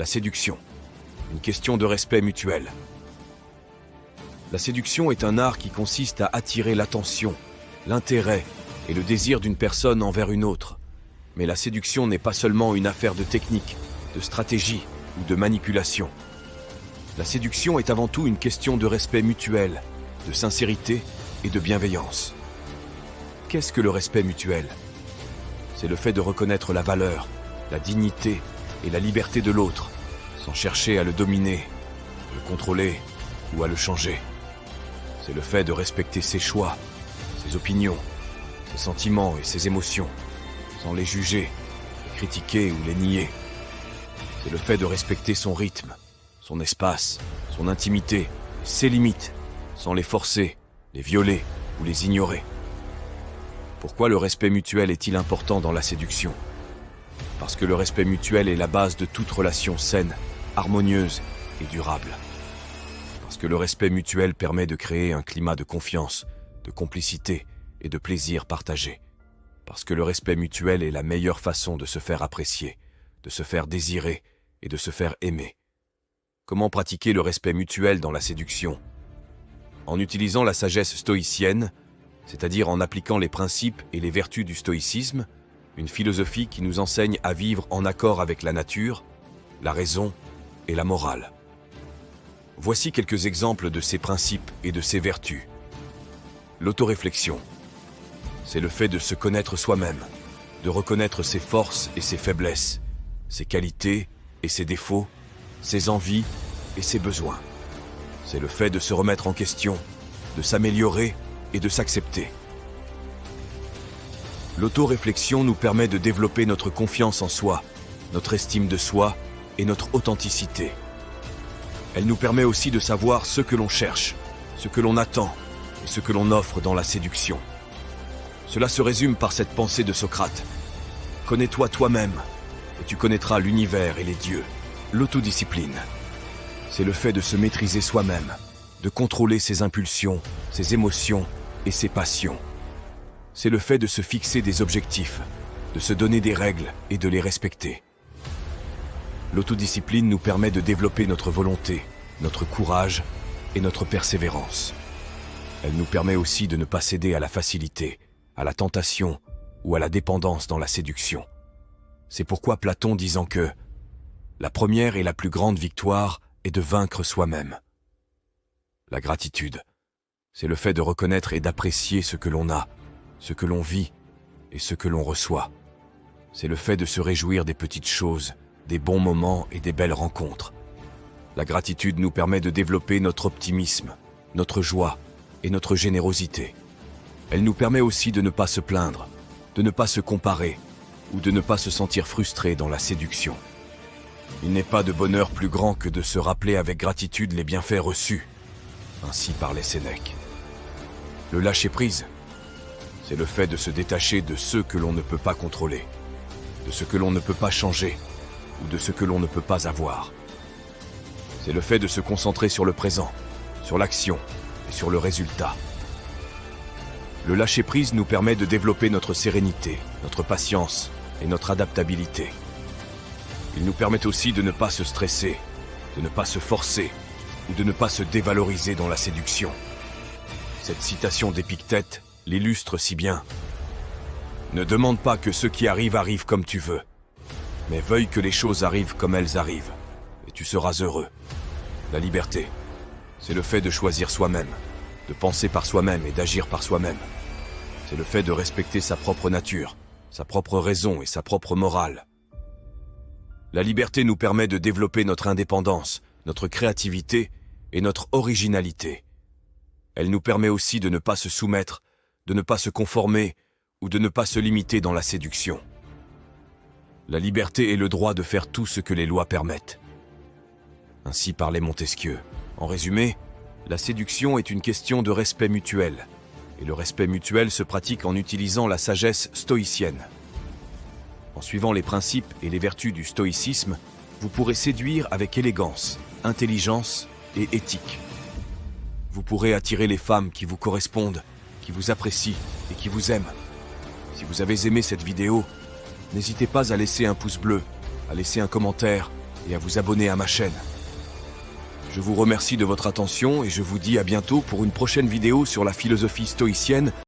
La séduction. Une question de respect mutuel. La séduction est un art qui consiste à attirer l'attention, l'intérêt et le désir d'une personne envers une autre. Mais la séduction n'est pas seulement une affaire de technique, de stratégie ou de manipulation. La séduction est avant tout une question de respect mutuel, de sincérité et de bienveillance. Qu'est-ce que le respect mutuel? C'est le fait de reconnaître la valeur, la dignité et la liberté de l'autre, sans chercher à le dominer, le contrôler ou à le changer. C'est le fait de respecter ses choix, ses opinions, ses sentiments et ses émotions, sans les juger, les critiquer ou les nier. C'est le fait de respecter son rythme, son espace, son intimité, ses limites, sans les forcer, les violer ou les ignorer. Pourquoi le respect mutuel est-il important dans la séduction? Parce que le respect mutuel est la base de toute relation saine, harmonieuse et durable. Parce que le respect mutuel permet de créer un climat de confiance, de complicité et de plaisir partagé. Parce que le respect mutuel est la meilleure façon de se faire apprécier, de se faire désirer et de se faire aimer. Comment pratiquer le respect mutuel dans la séduction? En utilisant la sagesse stoïcienne, c'est-à-dire en appliquant les principes et les vertus du stoïcisme, une philosophie qui nous enseigne à vivre en accord avec la nature, la raison et la morale. Voici quelques exemples de ces principes et de ces vertus. L'autoréflexion. C'est le fait de se connaître soi-même, de reconnaître ses forces et ses faiblesses, ses qualités et ses défauts, ses envies et ses besoins. C'est le fait de se remettre en question, de s'améliorer et de s'accepter. L'autoréflexion nous permet de développer notre confiance en soi, notre estime de soi et notre authenticité. Elle nous permet aussi de savoir ce que l'on cherche, ce que l'on attend et ce que l'on offre dans la séduction. Cela se résume par cette pensée de Socrate. Connais-toi toi-même et tu connaîtras l'univers et les dieux. L'autodiscipline. C'est le fait de se maîtriser soi-même, de contrôler ses impulsions, ses émotions et ses passions. C'est le fait de se fixer des objectifs, de se donner des règles et de les respecter. L'autodiscipline nous permet de développer notre volonté, notre courage et notre persévérance. Elle nous permet aussi de ne pas céder à la facilité, à la tentation ou à la dépendance dans la séduction. C'est pourquoi Platon disant que « la première et la plus grande victoire est de vaincre soi-même ». La gratitude, c'est le fait de reconnaître et d'apprécier ce que l'on a, ce que l'on vit et ce que l'on reçoit. C'est le fait de se réjouir des petites choses, des bons moments et des belles rencontres. La gratitude nous permet de développer notre optimisme, notre joie et notre générosité. Elle nous permet aussi de ne pas se plaindre, de ne pas se comparer ou de ne pas se sentir frustré dans la séduction. Il n'est pas de bonheur plus grand que de se rappeler avec gratitude les bienfaits reçus. Ainsi parlait Sénèque. Le lâcher-prise, c'est le fait de se détacher de ceux que l'on ne peut pas contrôler, de ce que l'on ne peut pas changer ou de ce que l'on ne peut pas avoir. C'est le fait de se concentrer sur le présent, sur l'action et sur le résultat. Le lâcher-prise nous permet de développer notre sérénité, notre patience et notre adaptabilité. Il nous permet aussi de ne pas se stresser, de ne pas se forcer ou de ne pas se dévaloriser dans la séduction. Cette citation d'Épictète l'illustre si bien. Ne demande pas que ce qui arrive arrive comme tu veux, mais veuille que les choses arrivent comme elles arrivent, et tu seras heureux. La liberté, c'est le fait de choisir soi-même, de penser par soi-même et d'agir par soi-même. C'est le fait de respecter sa propre nature, sa propre raison et sa propre morale. La liberté nous permet de développer notre indépendance, notre créativité et notre originalité. Elle nous permet aussi de ne pas se soumettre, de ne pas se conformer ou de ne pas se limiter dans la séduction. La liberté est le droit de faire tout ce que les lois permettent. Ainsi parlait Montesquieu. En résumé, la séduction est une question de respect mutuel, et le respect mutuel se pratique en utilisant la sagesse stoïcienne. En suivant les principes et les vertus du stoïcisme, vous pourrez séduire avec élégance, intelligence et éthique. Vous pourrez attirer les femmes qui vous correspondent, qui vous apprécient et qui vous aiment. Si vous avez aimé cette vidéo, n'hésitez pas à laisser un pouce bleu, à laisser un commentaire et à vous abonner à ma chaîne. Je vous remercie de votre attention et je vous dis à bientôt pour une prochaine vidéo sur la philosophie stoïcienne